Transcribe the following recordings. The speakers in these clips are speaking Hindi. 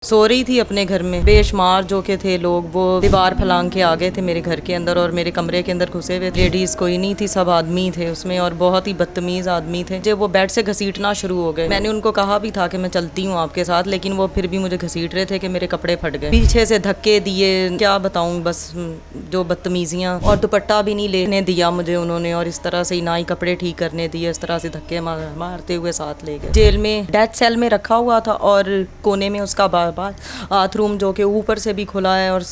सो रही थी अपने घर में, बेशुमार जो के थे लोग, वो दीवार फलांग के आ गए थे मेरे घर के अंदर और मेरे कमरे के अंदर घुसे हुए। लेडीज कोई नहीं थी, सब आदमी थे उसमें और बहुत ही बदतमीज आदमी थे। जब वो बेड से घसीटना शुरू हो गए, मैंने उनको कहा भी था कि मैं चलती हूँ आपके साथ, लेकिन वो फिर भी मुझे घसीट रहे थे कि मेरे कपड़े फट गए। पीछे से धक्के दिए, क्या बताऊँ, बस जो बदतमीजियाँ। और दुपट्टा भी नहीं लेने दिया मुझे उन्होंने, और इस तरह से ना ही कपड़े ठीक करने दिए, इस तरह से धक्के मारते हुए साथ ले गए। जेल में डेथ सेल में रखा हुआ था और कोने में उसका बाथरूम जो कि ऊपर से भी खुला है और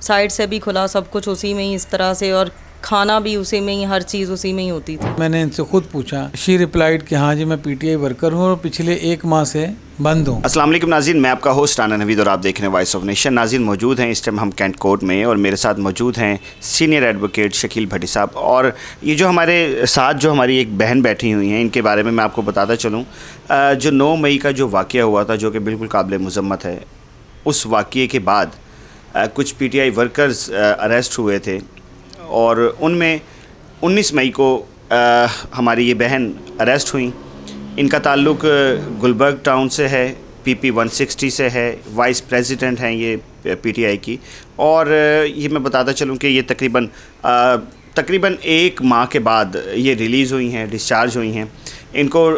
साइड से भी खुला, सब कुछ उसी में ही इस तरह से, और खाना भी उसी में ही, हर चीज़ उसी में ही होती थी। मैंने इनसे खुद पूछा, शी रिप्लाइड कि हाँ जी मैं पीटीआई वर्कर हूँ और पिछले 1 माह से बंद हूँ। अस्सलाम वालेकुम नाज़रीन, मैं आपका होस्ट राना नवीद और आप देख रहे हैं वॉइस ऑफ नेशन। नाज़रीन मौजूद हैं इस टाइम हम कैंट कोर्ट में और मेरे साथ मौजूद हैं सीनियर एडवोकेट शकील भट्टी साहब। और ये जो हमारे साथ जो हमारी एक बहन बैठी हुई हैं, इनके बारे में मैं आपको बताता चलूँ। जो 9 मई का जो वाक़या हुआ था, जो कि बिल्कुल काबिल मज़म्मत है, उस वाक़ये के बाद कुछ पीटीआई वर्कर्स अरेस्ट हुए थे और उनमें 19 मई को हमारी ये बहन अरेस्ट हुई। इनका ताल्लुक़ गुलबर्ग टाउन से है, पीपी 160 से है, वाइस प्रेसिडेंट हैं ये पीटीआई की। और ये मैं बताता चलूँ कि ये तकरीबन 1 माह के बाद ये रिलीज़ हुई हैं, डिस्चार्ज हुई हैं। इनको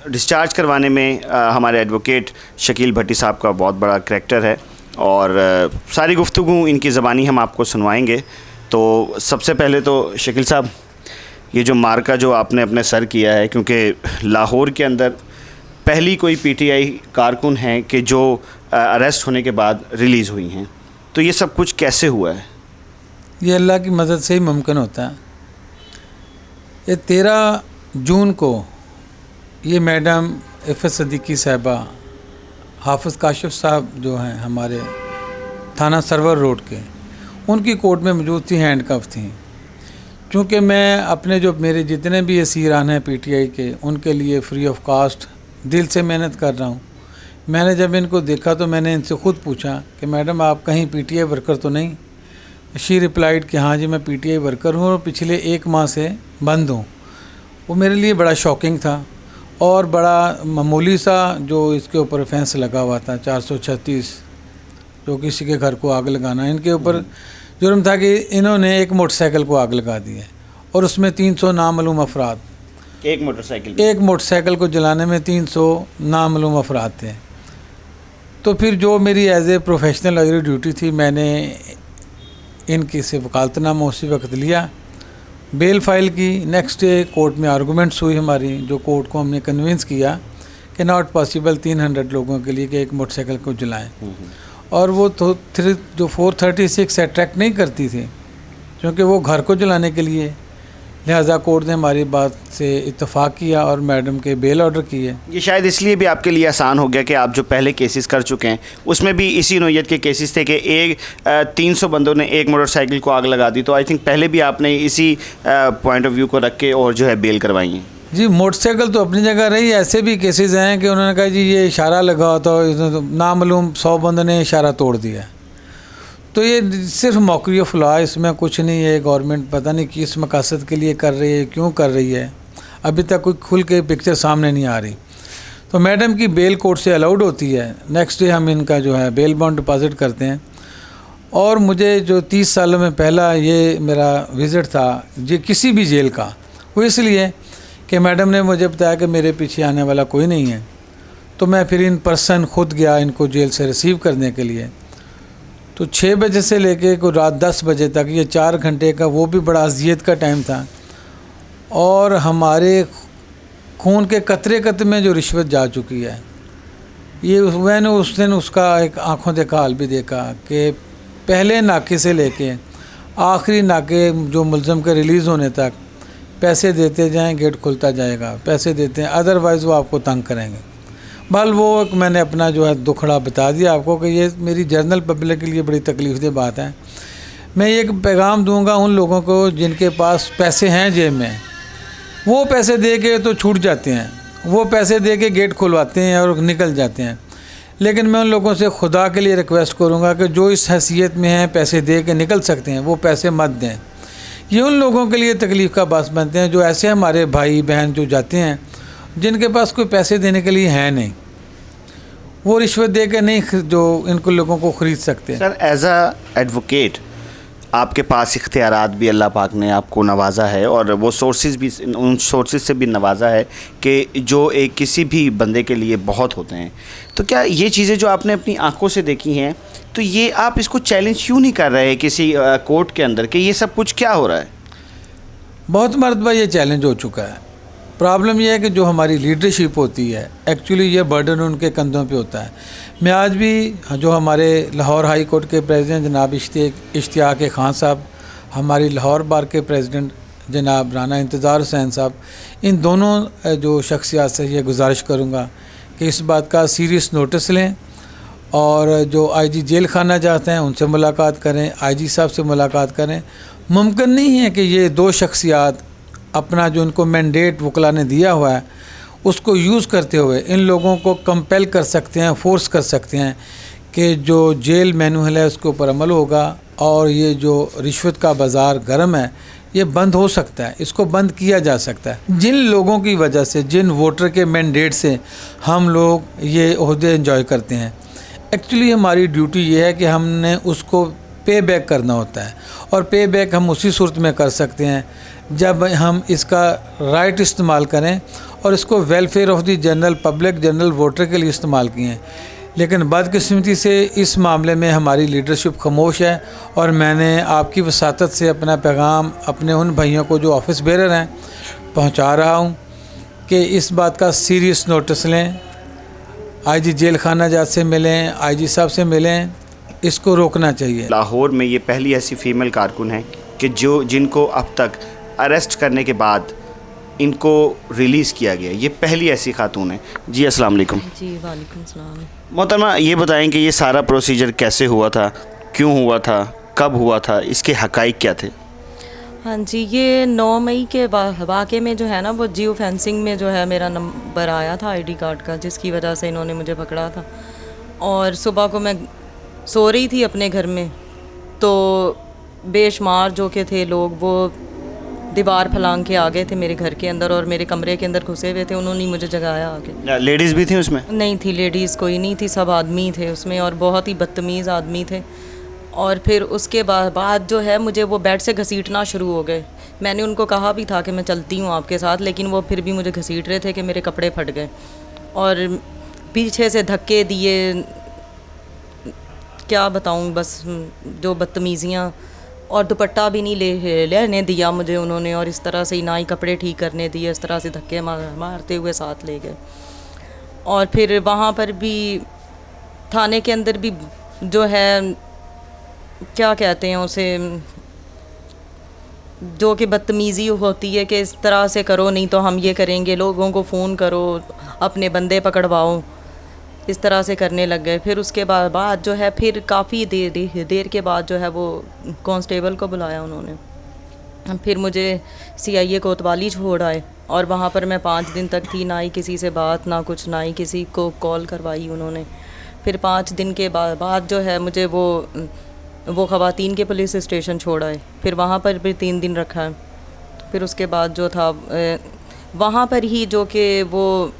डिस्चार्ज करवाने में हमारे एडवोकेट शकील भट्टी साहब का बहुत बड़ा करैक्टर है और सारी गुफ्तगू इनकी ज़बानी हम आपको सुनवाएंगे। तो सबसे पहले तो शकील साहब, ये जो मार्का जो आपने अपने सर किया है, क्योंकि लाहौर के अंदर पहली कोई पीटीआई कारकुन है कि जो अरेस्ट होने के बाद रिलीज़ हुई हैं, तो ये सब कुछ कैसे हुआ है? ये अल्लाह की मदद से ही मुमकिन होता है। ये 13 जून को ये मैडम एफ.एस. सदीकी साहिबा, हाफिज़ काशिफ साहब जो हैं हमारे थाना सरवर रोड के, उनकी कोर्ट में मौजूद थी, हैंडकफ थी। क्योंकि मैं अपने जो मेरे जितने भी असीरान हैं पीटीआई के, उनके लिए फ्री ऑफ कास्ट दिल से मेहनत कर रहा हूँ। मैंने जब इनको देखा तो मैंने इनसे खुद पूछा कि मैडम आप कहीं पीटीआई वर्कर तो नहीं? शी रिप्लाइड कि हाँ जी मैं पीटीआई वर्कर हूँ और पिछले 1 माह से बंद हूँ। वो मेरे लिए बड़ा शॉकिंग था और बड़ा मामूली सा जो इसके ऊपर ऑफेंस लगा हुआ था 436, जो किसी के घर को आग लगाना। इनके ऊपर जुर्म था कि इन्होंने एक मोटरसाइकिल को आग लगा दी है और उसमें 300 नामालूम अफराद, एक मोटरसाइकिल को जलाने में 300 नामालूम अफराद थे। तो फिर जो मेरी as a professional lawyer duty थी, मैंने इनकी से वकालतनामा उसी वक्त लिया, बेल फाइल की। नेक्स्ट डे कोर्ट में आर्गूमेंट्स हुई हमारी, जो कोर्ट को हमने कन्विंस किया कि नॉट पॉसिबल 300 लोगों के लिए कि एक मोटरसाइकिल को जलाएं। और वो तो जो 436 अट्रैक्ट नहीं करती थी, क्योंकि वो घर को जलाने के लिए, लिहाजा कोर्ट ने हमारी बात से इत्तेफाक किया और मैडम के बेल ऑर्डर किए। ये शायद इसलिए भी आपके लिए आसान हो गया कि आप जो पहले केसेस कर चुके हैं उसमें भी इसी नौयत के केसेस थे कि 300 बंदों ने एक मोटरसाइकिल को आग लगा दी। तो आई थिंक पहले भी आपने इसी पॉइंट ऑफ व्यू को रख के और जो है बेल करवाई है। जी, मोटरसाइकिल तो अपनी जगह रही। ऐसे भी केसेस हैं कि उन्होंने कहा जी ये इशारा लगा तो नामालूम 100 बंदों ने इशारा तोड़ दिया। तो ये सिर्फ मौक़ी ऑफ लॉ, इसमें कुछ नहीं है। गवर्नमेंट पता नहीं किस मकसद के लिए कर रही है, क्यों कर रही है, अभी तक कोई खुल के पिक्चर सामने नहीं आ रही। तो मैडम की बेल कोर्ट से अलाउड होती है। नेक्स्ट डे हम इनका जो है बेल बॉन्ड डिपॉजिट करते हैं। और मुझे जो 30 सालों में पहला ये मेरा विज़िट था जी किसी भी जेल का, वो इसलिए कि मैडम ने मुझे बताया कि मेरे पीछे आने वाला कोई नहीं है। तो मैं फिर इन पर्सन खुद गया इनको जेल से रिसीव करने के लिए। तो 6 बजे से लेके को रात 10 बजे तक, ये 4 घंटे का, वो भी बड़ा अजियत का टाइम था। और हमारे खून के कतरे कतरे में जो रिश्वत जा चुकी है, ये मैंने उस दिन उसका एक आंखों देखा हाल भी देखा कि पहले नाके से लेके आखिरी नाके जो मुलज़म के रिलीज़ होने तक पैसे देते जाएं, गेट खुलता जाएगा, पैसे देते हैं, अदरवाइज़ वो आपको तंग करेंगे। बल वो मैंने अपना जो है दुखड़ा बता दिया आपको कि ये मेरी जनरल पब्लिक के लिए बड़ी तकलीफ़देह बात है। मैं ये पैगाम दूंगा उन लोगों को जिनके पास पैसे हैं जेब में, वो पैसे दे के तो छूट जाते हैं, वो पैसे दे के गेट खुलवाते हैं और निकल जाते हैं। लेकिन मैं उन लोगों से खुदा के लिए रिक्वेस्ट करूंगा कि जो इस हैसियत में हैं, पैसे दे के निकल सकते हैं, वो पैसे मत दें। ये उन लोगों के लिए तकलीफ़ का बास बनते हैं जो ऐसे हमारे भाई बहन जो जाते हैं जिनके पास कोई पैसे देने के लिए है नहीं। वो रिश्वत दे के नहीं जो इनको लोगों को ख़रीद सकते हैं। सर एज अ एडवोकेट आपके पास इख्तियारात भी अल्लाह पाक ने आपको नवाजा है और वो सोर्सेज भी, उन सोर्सेज से भी नवाजा है कि जो एक किसी भी बंदे के लिए बहुत होते हैं। तो क्या ये चीज़ें जो आपने अपनी आंखों से देखी हैं, तो ये आप इसको चैलेंज क्यों नहीं कर रहे किसी कोर्ट के अंदर कि ये सब कुछ क्या हो रहा है? बहुत मरतबा ये चैलेंज हो चुका है। प्रॉब्लम यह है कि जो हमारी लीडरशिप होती है, एक्चुअली ये बर्डन उनके कंधों पे होता है। मैं आज भी जो हमारे लाहौर हाई कोर्ट के प्रेसिडेंट जनाब इश्तियाक खान साहब, हमारी लाहौर बार के प्रेसिडेंट जनाब राना इंतज़ार हुसैन साहब, इन दोनों जो शख्सियात से ये गुजारिश करूँगा कि इस बात का सीरियस नोटिस लें और जो आईजी जेल खाना जाते हैं उनसे मुलाकात करें, आईजी साहब से मुलाकात करें। मुमकिन नहीं है कि ये दो शख्सियात अपना जो उनको मैंडेट वकला ने दिया हुआ है उसको यूज़ करते हुए इन लोगों को कंपेल कर सकते हैं, फोर्स कर सकते हैं कि जो जेल मैनुअल है उसके ऊपर अमल होगा और ये जो रिश्वत का बाज़ार गर्म है ये बंद हो सकता है, इसको बंद किया जा सकता है। जिन लोगों की वजह से, जिन वोटर के मैंडेट से हम लोग ये ओहदे एंजॉय करते हैं, एक्चुअली हमारी ड्यूटी ये है कि हमने उसको पे बैक करना होता है और पे बैक हम उसी सूरत में कर सकते हैं जब हम इसका राइट इस्तेमाल करें और इसको welfare of the general public, general voter के लिए इस्तेमाल किए। लेकिन बदकिस्मती से इस मामले में हमारी लीडरशिप खामोश है और मैंने आपकी वसातत से अपना पैगाम अपने उन भाइयों को जो ऑफिस बेरर हैं पहुंचा रहा हूं कि इस बात का सीरियस नोटिस लें, आईजी जेल खाना जात से मिलें, आईजी साहब से मिलें, इसको रोकना चाहिए। लाहौर में ये पहली ऐसी फ़ीमेल कारकुन है कि जिनको अब तक अरेस्ट करने के बाद इनको रिलीज़ किया गया, ये पहली ऐसी खातून है। जी अस्सलाम वालेकुम। जी वालेकुम सलाम। मोहतरमा ये बताएं कि ये सारा प्रोसीजर कैसे हुआ था, क्यों हुआ था, कब हुआ था, इसके हक़ाइक़ क्या थे? हाँ जी, ये 9 मई के वाक़े में जो है ना वो जियो फेंसिंग में जो है मेरा नंबर आया था आईडी कार्ड का, जिसकी वजह से इन्होंने मुझे पकड़ा था। और सुबह को मैं सो रही थी अपने घर में तो बेशुमार जो के थे लोग वो दीवार फलांग के आ गए थे मेरे घर के अंदर और मेरे कमरे के अंदर घुसे हुए थे। उन्होंने मुझे जगाया आके। लेडीज़ भी थी उसमें? नहीं थी, लेडीज़ कोई नहीं थी, सब आदमी थे उसमें और बहुत ही बदतमीज़ आदमी थे। और फिर उसके बाद जो है मुझे वो बेड से घसीटना शुरू हो गए। मैंने उनको कहा भी था कि मैं चलती हूँ आपके साथ, लेकिन वो फिर भी मुझे घसीट रहे थे कि मेरे कपड़े फट गए और पीछे से धक्के दिए, क्या बताऊँ, बस जो बदतमीज़ियाँ। और दुपट्टा भी नहीं लेने दिया मुझे उन्होंने और इस तरह से ही ना ही कपड़े ठीक करने दिए, इस तरह से धक्के मारते हुए साथ ले गए। और फिर वहाँ पर भी थाने के अंदर भी जो है क्या कहते हैं उसे, जो कि बदतमीज़ी होती है कि इस तरह से करो नहीं तो हम ये करेंगे, लोगों को फ़ोन करो, अपने बंदे पकड़वाओ, इस तरह से करने लग गए। फिर उसके बाद जो है फिर काफ़ी देर के बाद जो है वो कांस्टेबल को बुलाया उन्होंने। फिर मुझे CIA कोतवाली छोड़ आए और वहाँ पर मैं 5 दिन तक थी, ना ही किसी से बात, ना कुछ, ना ही किसी को कॉल करवाई उन्होंने। फिर 5 दिन के बाद जो है मुझे वो ख़वातीन के पुलिस स्टेशन छोड़ आए। फिर वहाँ पर भी 3 दिन रखा है। फिर उसके बाद जो था वहाँ पर ही जो कि वो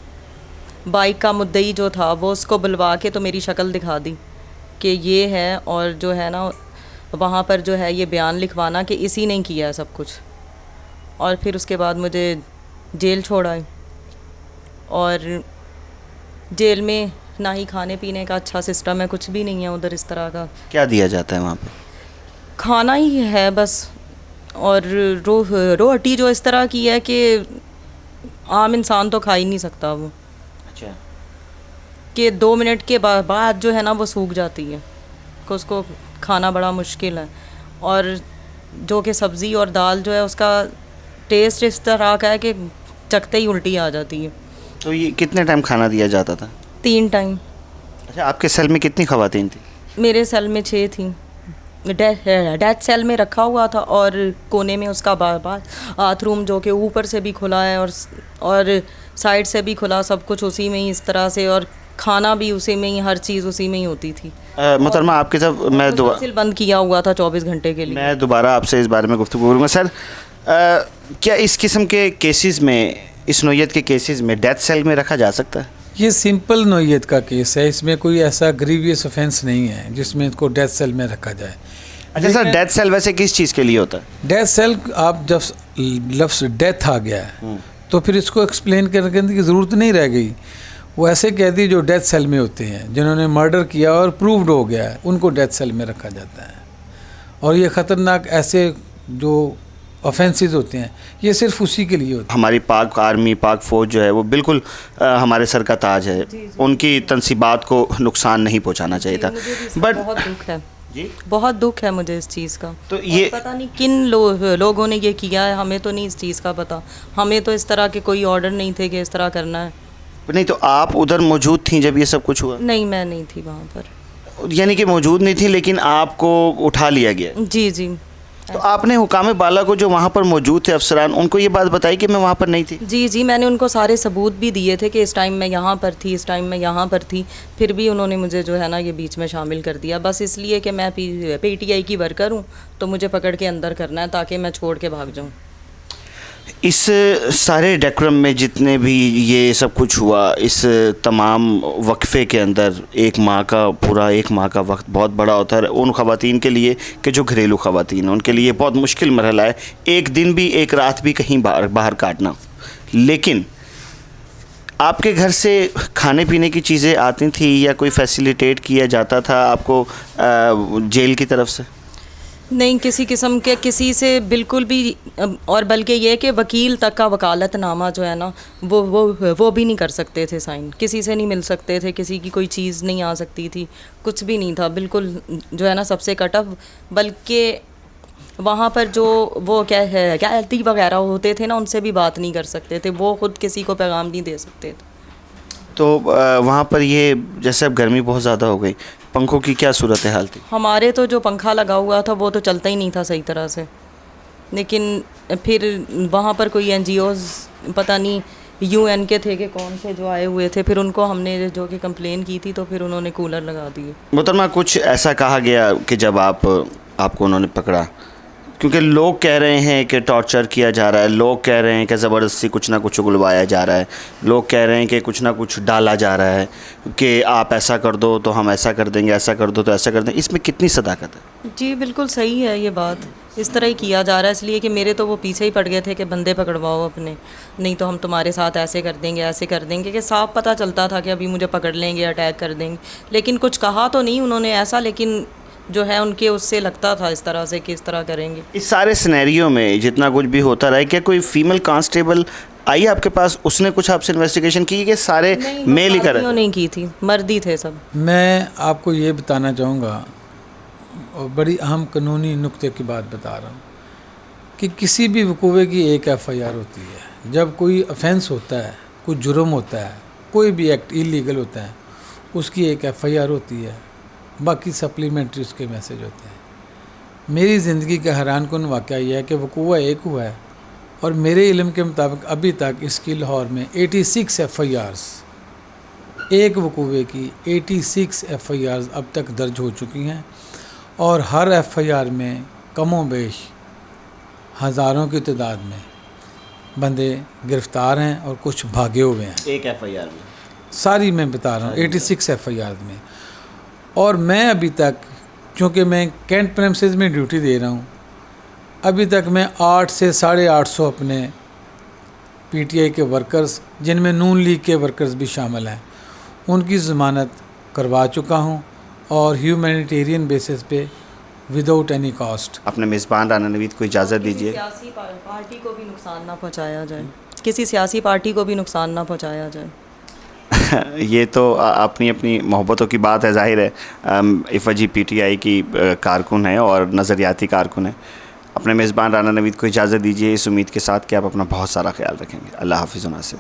बाइक का मुद्दई जो था वो उसको बुलवा के तो मेरी शक्ल दिखा दी कि ये है, और जो है ना वहाँ पर जो है ये बयान लिखवाना कि इसी ने किया है सब कुछ। और फिर उसके बाद मुझे जेल छोड़ाए और जेल में ना ही खाने पीने का अच्छा सिस्टम है, कुछ भी नहीं है उधर इस तरह का। क्या दिया जाता है वहाँ पे? खाना ही है बस, और रोटी जो इस तरह की है कि आम इंसान तो खा ही नहीं सकता वो। अच्छा। कि 2 मिनट के बाद जो है ना वो सूख जाती है, कि उसको खाना बड़ा मुश्किल है। और जो कि सब्ज़ी और दाल जो है उसका टेस्ट इस तरह का है कि चखते ही उल्टी आ जाती है। तो ये कितने टाइम खाना दिया जाता था? 3 टाइम। अच्छा, आपके सेल में कितनी ख़वातीन थी? मेरे सेल में 6 थी। डेथ सेल में रखा हुआ था और कोने में उसका बाथरूम जो कि ऊपर से भी खुला है और साइड से भी खुला, सब कुछ उसी में ही इस तरह से, और खाना भी उसी में ही, हर चीज़ उसी में ही होती थी। मोहतरमा आपके साथ मैं मुसलसल बंद किया हुआ था 24 घंटे के लिए। मैं दोबारा आपसे इस बारे में गुफ्तगू करूँगा। सर क्या इस किस्म के केसेस में, इस नौयत के केसेस में डेथ सेल में रखा जा सकता है? ये सिंपल नोयत का केस है, इसमें कोई ऐसा ग्रीवियस ऑफेंस नहीं है जिसमें इसको डेथ सेल में रखा जाए। अच्छा सर, डेथ सेल वैसे किस चीज़ के लिए होता है? डेथ सेल, आप जब लफ्स डेथ आ गया है तो फिर इसको एक्सप्लेन करने की ज़रूरत नहीं रह गई। वो ऐसे कैदी जो डेथ सेल में होते हैं, जिन्होंने मर्डर किया और प्रूव्ड हो गया है, उनको डेथ सेल में रखा जाता है। और ये ख़तरनाक ऐसे जो ऑफेंसेस होते हैं, ये सिर्फ उसी के लिए होते हैं। हमारी पाक आर्मी, पाक फ़ौज जो है वो बिल्कुल हमारे सर का ताज है। उनकी तनसीबात को नुकसान नहीं पहुंचाना चाहिए था। बट बहुत दुख है जी, बहुत दुख है मुझे इस चीज़ का। तो ये पता नहीं किन लोगों ने ये किया है, हमें तो नहीं इस चीज़ का पता। हमें तो इस तरह के कोई ऑर्डर नहीं थे कि इस तरह करना है। नहीं, तो आप उधर मौजूद थी जब ये सब कुछ हुआ? नहीं, मैं नहीं थी वहाँ पर। यानी कि मौजूद नहीं थी, लेकिन आपको उठा लिया गया। जी जी। तो आपने हुकाम बाला को, जो वहाँ पर मौजूद थे अफसरान, उनको ये बात बताई कि मैं वहाँ पर नहीं थी? जी जी, मैंने उनको सारे सबूत भी दिए थे कि इस टाइम मैं यहाँ पर थी, इस टाइम मैं यहाँ पर थी। फिर भी उन्होंने मुझे जो है ना ये बीच में शामिल कर दिया, बस इसलिए कि मैं PTI की वर्कर हूँ, तो मुझे पकड़ के अंदर करना है ताकि मैं छोड़ के भाग जाऊँ। इस सारे डेकोरम में जितने भी ये सब कुछ हुआ, इस तमाम वक्फे के अंदर एक माह का वक्त बहुत बड़ा होता है उन ख़वातीन के लिए कि जो घरेलू ख़वातीन हैं, उनके लिए बहुत मुश्किल मरहला है। एक दिन भी, एक रात भी कहीं बाहर काटना। लेकिन आपके घर से खाने पीने की चीज़ें आती थी या कोई फैसिलिटेट किया जाता था आपको जेल की तरफ से? नहीं, किसी किस्म के किसी से बिल्कुल भी। और बल्कि ये कि वकील तक का वकालतनामा जो है ना वो भी नहीं कर सकते थे साइन, किसी से नहीं मिल सकते थे, किसी की कोई चीज़ नहीं आ सकती थी, कुछ भी नहीं था, बिल्कुल जो है ना सबसे कट ऑफ। बल्कि वहाँ पर जो वो क्या है कैदी वगैरह होते थे ना, उनसे भी बात नहीं कर सकते थे, वो ख़ुद किसी को पैगाम नहीं दे सकते थे। तो वहाँ पर ये जैसे अब गर्मी बहुत ज़्यादा हो गई, पंखों की क्या सूरत हाल थी? हमारे तो जो पंखा लगा हुआ था वो तो चलता ही नहीं था सही तरह से। लेकिन फिर वहाँ पर कोई NGOs, पता नहीं UN के थे कि कौन से, जो आए हुए थे, फिर उनको हमने जो कि कंप्लेन की थी तो फिर उन्होंने कूलर लगा दिए। मोहतरमा, कुछ ऐसा कहा गया कि जब आपको उन्होंने पकड़ा, क्योंकि लोग कह रहे हैं कि टॉर्चर किया जा रहा है, लोग कह रहे हैं कि ज़बरदस्ती कुछ ना कुछ उगलवाया जा रहा है, लोग कह रहे हैं कि कुछ ना कुछ डाला जा रहा है कि आप ऐसा कर दो तो हम ऐसा कर देंगे, ऐसा कर दो तो ऐसा कर देंगे। इसमें कितनी सदाकत है? जी बिल्कुल सही है ये बात, इस तरह ही किया जा रहा है। इसलिए कि मेरे तो वो पीछे ही पड़ गए थे कि बंदे पकड़वाओ अपने, नहीं तो हम तुम्हारे साथ ऐसे कर देंगे, ऐसे कर देंगे, कि साफ पता चलता था कि अभी मुझे पकड़ लेंगे, अटैक कर देंगे। लेकिन कुछ कहा तो नहीं उन्होंने ऐसा, लेकिन जो है उनके उससे लगता था इस तरह से कि इस तरह करेंगे। इस सारे सिनेरियो में जितना कुछ भी होता रहा है, क्या कोई फीमेल कांस्टेबल आई आपके पास, उसने कुछ आपसे इन्वेस्टिगेशन की कि सारे मेल ही कर? नहीं की थी, मर्दी थे सब। मैं आपको ये बताना चाहूँगा, और बड़ी अहम कानूनी नुक्ते की बात बता रहा हूँ, कि किसी भी वकूवे की एक FIR होती है। जब कोई ऑफेंस होता है, कोई जुर्म होता है, कोई भी एक्ट इलीगल होता है, उसकी एक FIR होती है, बाकी सप्लीमेंट्री उसके मैसेज होते हैं। मेरी ज़िंदगी का हैरानकुन वाक़या यह है कि वकूवा एक हुआ है और मेरे इल्म के मुताबिक अभी तक इसकी लाहौर में 86 FIRs, एक वकूवे की 86 FIRs अब तक दर्ज हो चुकी हैं, और हर FIR में कमों बेश हज़ारों की तादाद में बंदे गिरफ़्तार हैं और कुछ भागे हुए हैं। एक FIR में सारी मैं बता रहा हूँ 86 FIRs में। और मैं अभी तक, चूँकि मैं कैंट प्रेमिसेस में ड्यूटी दे रहा हूँ, अभी तक मैं 800 से 850 अपने PTI के वर्कर्स, जिनमें नून लीग के वर्कर्स भी शामिल हैं, उनकी ज़मानत करवा चुका हूँ, और ह्यूमैनिटेरियन बेसिस पे विदाउट एनी कॉस्ट। अपने मेज़बान राना नवीद को इजाज़त दीजिए। सियासी पार्टी को भी नुकसान ना पहुँचाया जाए, किसी सियासी पार्टी को भी नुकसान ना पहुँचाया जाए। ये तो अपनी अपनी मोहब्बतों की बात है, जाहिर है। इफ़जी PTI की कारकुन है और नज़रियाती कारकुन है। अपने मेज़बान राना नवीद को इजाज़त दीजिए, इस उम्मीद के साथ कि आप अपना बहुत सारा ख्याल रखेंगे। अल्लाह हाफ़िज़। नासिर।